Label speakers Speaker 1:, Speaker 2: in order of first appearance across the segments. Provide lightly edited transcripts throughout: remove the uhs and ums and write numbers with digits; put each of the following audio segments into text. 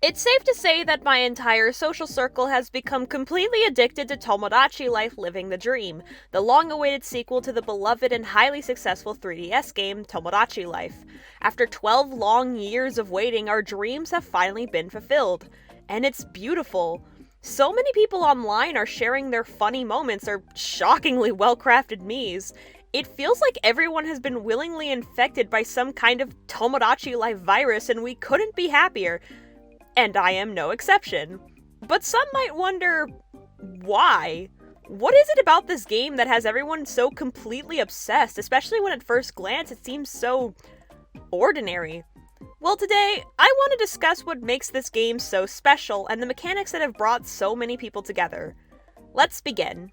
Speaker 1: It's safe to say that my entire social circle has become completely addicted to Tomodachi Life Living the Dream, the long-awaited sequel to the beloved and highly successful 3DS game Tomodachi Life. After 12 long years of waiting, our dreams have finally been fulfilled. And it's beautiful. So many people online are sharing their funny moments or shockingly well-crafted memes. It feels like everyone has been willingly infected by some kind of Tomodachi Life virus, and we couldn't be happier. And I am no exception. But some might wonder, why? What is it about this game that has everyone so completely obsessed, especially when at first glance it seems so ordinary? Well, today, I want to discuss what makes this game so special and the mechanics that have brought so many people together. Let's begin.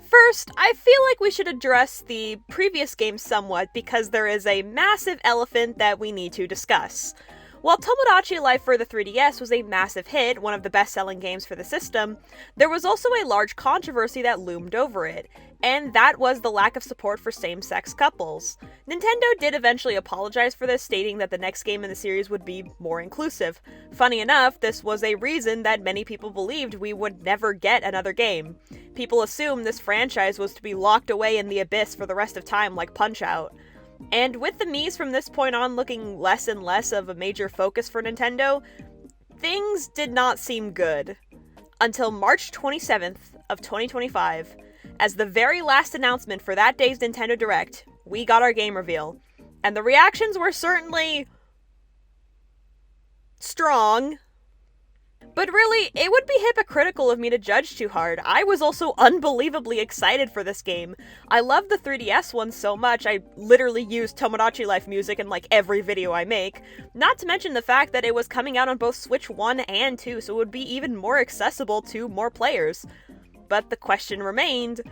Speaker 1: First, I feel like we should address the previous game somewhat because there is a massive elephant that we need to discuss. While Tomodachi Life for the 3DS was a massive hit, one of the best-selling games for the system, there was also a large controversy that loomed over it, and that was the lack of support for same-sex couples. Nintendo did eventually apologize for this, stating that the next game in the series would be more inclusive. Funny enough, this was a reason that many people believed we would never get another game. People assumed this franchise was to be locked away in the abyss for the rest of time like Punch-Out! And with the Mii's from this point on looking less and less of a major focus for Nintendo, things did not seem good. Until March 27th of 2025, as the very last announcement for that day's Nintendo Direct, we got our game reveal. And the reactions were certainly strong. But really, it would be hypocritical of me to judge too hard. I was also unbelievably excited for this game. I love the 3DS one so much, I literally use Tomodachi Life music in like every video I make. Not to mention the fact that it was coming out on both Switch 1 and 2, so it would be even more accessible to more players. But the question remained,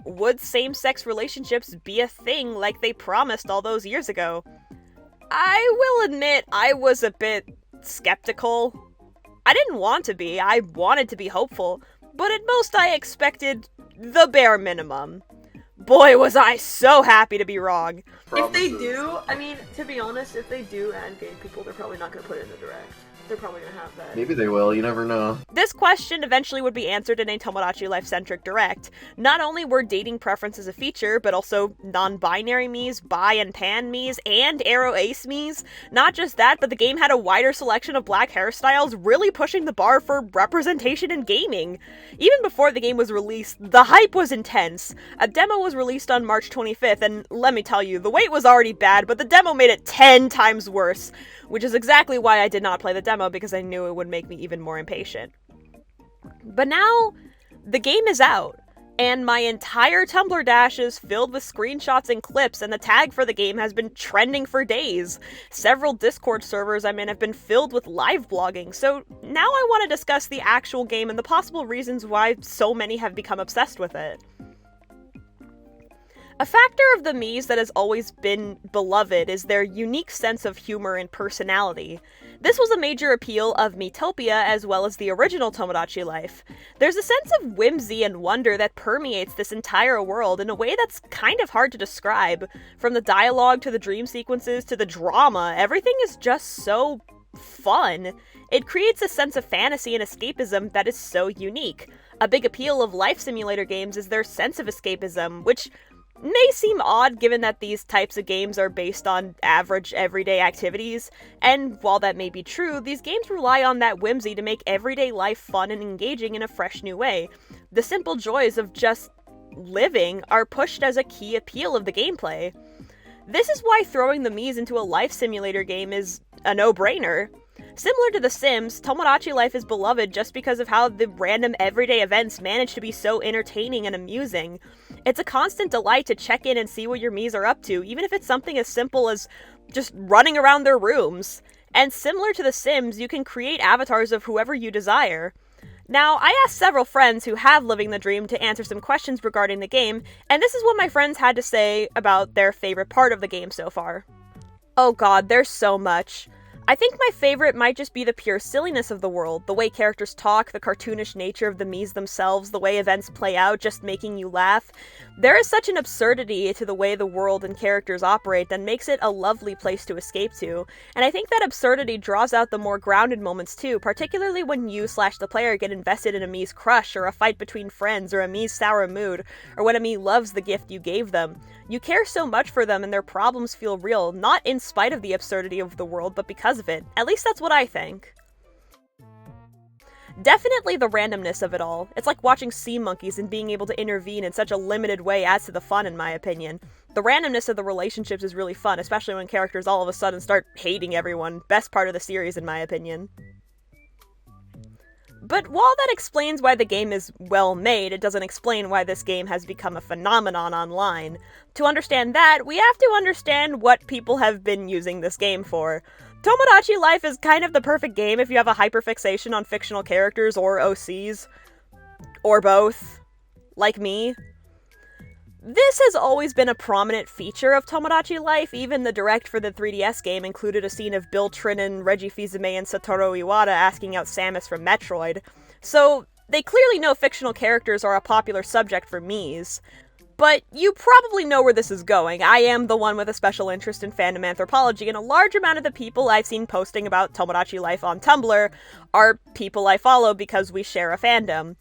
Speaker 1: would same-sex relationships be a thing like they promised all those years ago? I will admit I was a bit skeptical. I didn't want to be, I wanted to be hopeful, but at most I expected the bare minimum. Boy, was I so happy to be wrong. If they do, I mean, to be honest, if they do add gay people, they're probably not going to put it in the direct. They're probably going to have that.
Speaker 2: Maybe they will, you never know.
Speaker 1: This question eventually would be answered in a Tomodachi Life-centric direct. Not only were dating preferences a feature, but also non-binary Miis, bi and pan Miis, and arrow ace Miis. Not just that, but the game had a wider selection of black hairstyles, really pushing the bar for representation in gaming. Even before the game was released, the hype was intense. A demo was released on March 25th, and let me tell you, the wait was already bad, but the demo made it 10 times worse. Which is exactly why I did not play the demo, because I knew it would make me even more impatient. But now, the game is out, and my entire Tumblr dash is filled with screenshots and clips, and the tag for the game has been trending for days. Several Discord servers I'm in have been filled with live blogging, so now I want to discuss the actual game and the possible reasons why so many have become obsessed with it. A factor of the Mii's that has always been beloved is their unique sense of humor and personality. This was a major appeal of Miitopia as well as the original Tomodachi Life. There's a sense of whimsy and wonder that permeates this entire world in a way that's kind of hard to describe. From the dialogue to the dream sequences to the drama, everything is just so fun. It creates a sense of fantasy and escapism that is so unique. A big appeal of life simulator games is their sense of escapism, which may seem odd given that these types of games are based on average everyday activities, and while that may be true, these games rely on that whimsy to make everyday life fun and engaging in a fresh new way. The simple joys of just living are pushed as a key appeal of the gameplay. This is why throwing the Mii's into a life simulator game is a no-brainer. Similar to The Sims, Tomodachi Life is beloved just because of how the random everyday events manage to be so entertaining and amusing. It's a constant delight to check in and see what your Mii's are up to, even if it's something as simple as just running around their rooms. And similar to The Sims, you can create avatars of whoever you desire. Now, I asked several friends who have Living the Dream to answer some questions regarding the game, and this is what my friends had to say about their favorite part of the game so far. Oh god, there's so much. I think my favorite might just be the pure silliness of the world, the way characters talk, the cartoonish nature of the Miis themselves, the way events play out, just making you laugh. There is such an absurdity to the way the world and characters operate that makes it a lovely place to escape to, and I think that absurdity draws out the more grounded moments too, particularly when you/the player get invested in a Mii's crush, or a fight between friends, or a Mii's sour mood, or when a Mii loves the gift you gave them. You care so much for them and their problems feel real, not in spite of the absurdity of the world, but because of it. At least that's what I think. Definitely the randomness of it all. It's like watching sea monkeys and being able to intervene in such a limited way adds to the fun, in my opinion. The randomness of the relationships is really fun, especially when characters all of a sudden start hating everyone. Best part of the series, in my opinion. But while that explains why the game is well made, it doesn't explain why this game has become a phenomenon online. To understand that, we have to understand what people have been using this game for. Tomodachi Life is kind of the perfect game if you have a hyperfixation on fictional characters or OCs. Or both. Like me. This has always been a prominent feature of Tomodachi Life. Even the direct for the 3DS game included a scene of Bill Trinan, Reggie Fils-Aimé, and Satoru Iwata asking out Samus from Metroid. So, they clearly know fictional characters are a popular subject for Miis. But you probably know where this is going. I am the one with a special interest in fandom anthropology, and a large amount of the people I've seen posting about Tomodachi Life on Tumblr are people I follow because we share a fandom.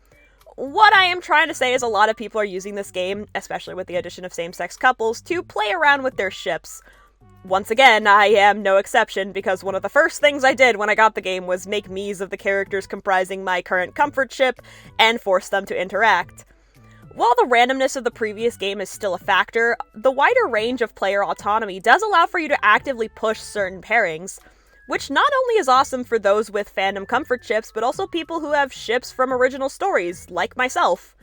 Speaker 1: What I am trying to say is a lot of people are using this game, especially with the addition of same-sex couples, to play around with their ships. Once again, I am no exception, because one of the first things I did when I got the game was make Miis of the characters comprising my current comfort ship, and force them to interact. While the randomness of the previous game is still a factor, the wider range of player autonomy does allow for you to actively push certain pairings, which not only is awesome for those with fandom comfort ships, but also people who have ships from original stories, like myself.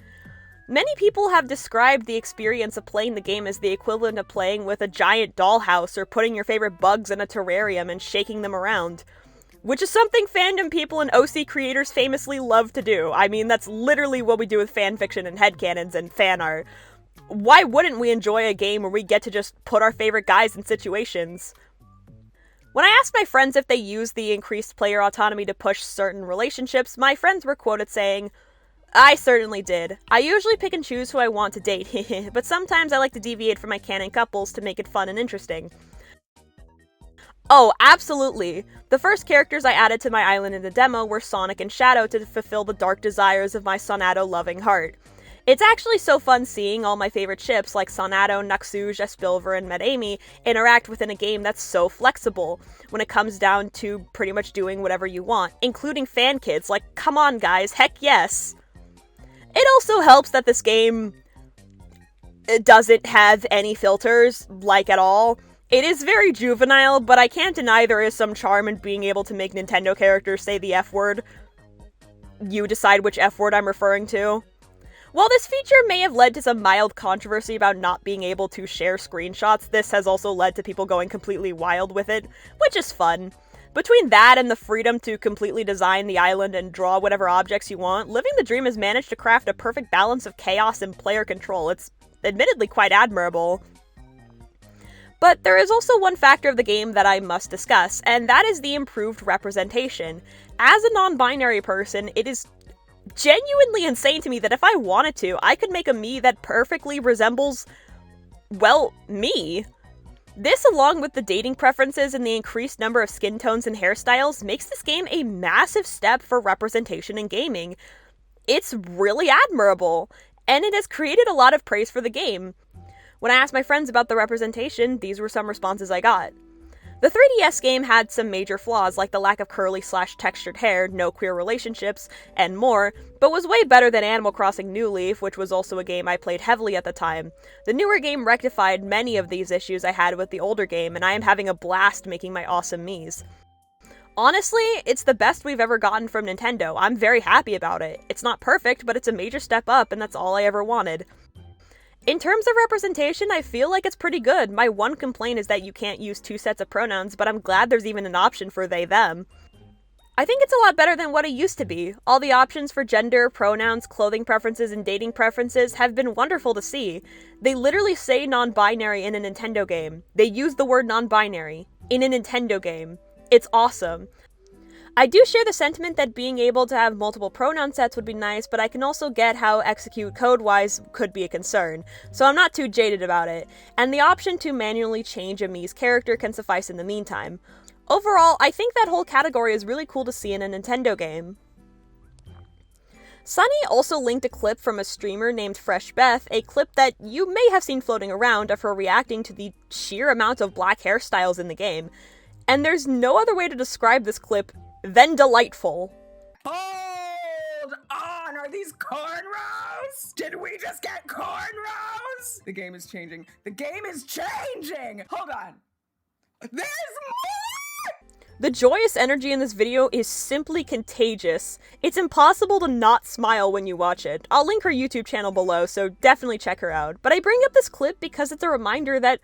Speaker 1: Many people have described the experience of playing the game as the equivalent of playing with a giant dollhouse or putting your favorite bugs in a terrarium and shaking them around. Which is something fandom people and OC creators famously love to do. I mean, that's literally what we do with fanfiction and headcanons and fan art. Why wouldn't we enjoy a game where we get to just put our favorite guys in situations? When I asked my friends if they used the increased player autonomy to push certain relationships, my friends were quoted saying, "I certainly did. I usually pick and choose who I want to date, but sometimes I like to deviate from my canon couples to make it fun and interesting." Oh, absolutely. The first characters I added to my island in the demo were Sonic and Shadow to fulfill the dark desires of my Sonato-loving heart. It's actually so fun seeing all my favorite ships like Sonato, Naxuj, Espilver, and Medami interact within a game that's so flexible when it comes down to pretty much doing whatever you want, including fan kids. Like, come on guys, heck yes! It also helps that this game doesn't have any filters, like at all. It is very juvenile, but I can't deny there is some charm in being able to make Nintendo characters say the F word. You decide which F word I'm referring to. While this feature may have led to some mild controversy about not being able to share screenshots, this has also led to people going completely wild with it, which is fun. Between that and the freedom to completely design the island and draw whatever objects you want, Living the Dream has managed to craft a perfect balance of chaos and player control. It's admittedly quite admirable. But there is also one factor of the game that I must discuss, and that is the improved representation. As a non-binary person, it is genuinely insane to me that if I wanted to, I could make a Mii that perfectly resembles, well, me. This, along with the dating preferences and the increased number of skin tones and hairstyles, makes this game a massive step for representation in gaming. It's really admirable, and it has created a lot of praise for the game. When I asked my friends about the representation, these were some responses I got. The 3DS game had some major flaws, like the lack of curly/textured hair, no queer relationships, and more, but was way better than Animal Crossing New Leaf, which was also a game I played heavily at the time. The newer game rectified many of these issues I had with the older game, and I am having a blast making my awesome Miis. Honestly, it's the best we've ever gotten from Nintendo. I'm very happy about it. It's not perfect, but it's a major step up, and that's all I ever wanted. In terms of representation, I feel like it's pretty good. My one complaint is that you can't use two sets of pronouns, but I'm glad there's even an option for they, them. I think it's a lot better than what it used to be. All the options for gender, pronouns, clothing preferences, and dating preferences have been wonderful to see. They literally say non-binary in a Nintendo game. They use the word non-binary in a Nintendo game. It's awesome. I do share the sentiment that being able to have multiple pronoun sets would be nice, but I can also get how execute code-wise could be a concern, so I'm not too jaded about it, and the option to manually change a Mii's character can suffice in the meantime. Overall, I think that whole category is really cool to see in a Nintendo game. Sunny also linked a clip from a streamer named Fresh Beth, a clip that you may have seen floating around of her reacting to the sheer amount of black hairstyles in the game. And there's no other way to describe this clip than delightful.
Speaker 2: Hold on! Are these cornrows? Did we just get cornrows? The game is changing. The game is changing! Hold on. There's more!
Speaker 1: The joyous energy in this video is simply contagious. It's impossible to not smile when you watch it. I'll link her YouTube channel below, so definitely check her out. But I bring up this clip because it's a reminder that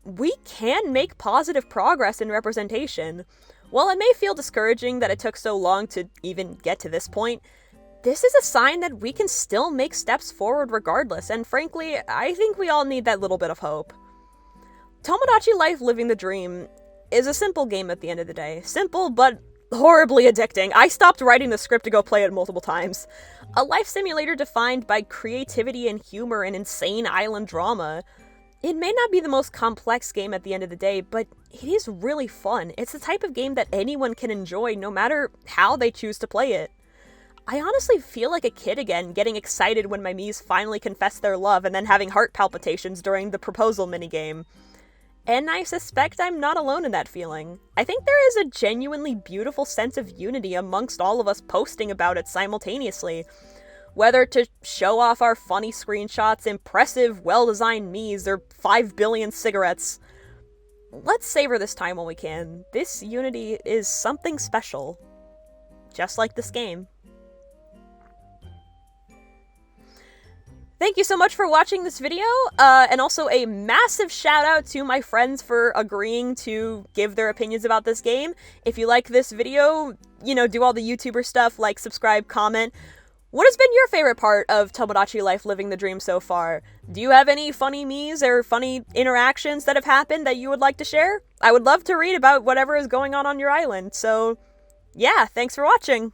Speaker 1: we can make positive progress in representation. While it may feel discouraging that it took so long to even get to this point, this is a sign that we can still make steps forward regardless, and frankly, I think we all need that little bit of hope. Tomodachi Life Living the Dream is a simple game at the end of the day. Simple, but horribly addicting. I stopped writing the script to go play it multiple times. A life simulator defined by creativity and humor and insane island drama. It may not be the most complex game at the end of the day, but it is really fun. It's the type of game that anyone can enjoy no matter how they choose to play it. I honestly feel like a kid again, getting excited when my Miis finally confess their love and then having heart palpitations during the proposal minigame. And I suspect I'm not alone in that feeling. I think there is a genuinely beautiful sense of unity amongst all of us posting about it simultaneously. Whether to show off our funny screenshots, impressive, well-designed Miis, or 5 billion cigarettes. Let's savor this time while we can. This unity is something special. Just like this game. Thank you so much for watching this video, and also a massive shout out to my friends for agreeing to give their opinions about this game. If you like this video, do all the YouTuber stuff, like, subscribe, comment. What has been your favorite part of Tomodachi Life Living the Dream so far? Do you have any funny Miis or funny interactions that have happened that you would like to share? I would love to read about whatever is going on your island, so yeah, thanks for watching!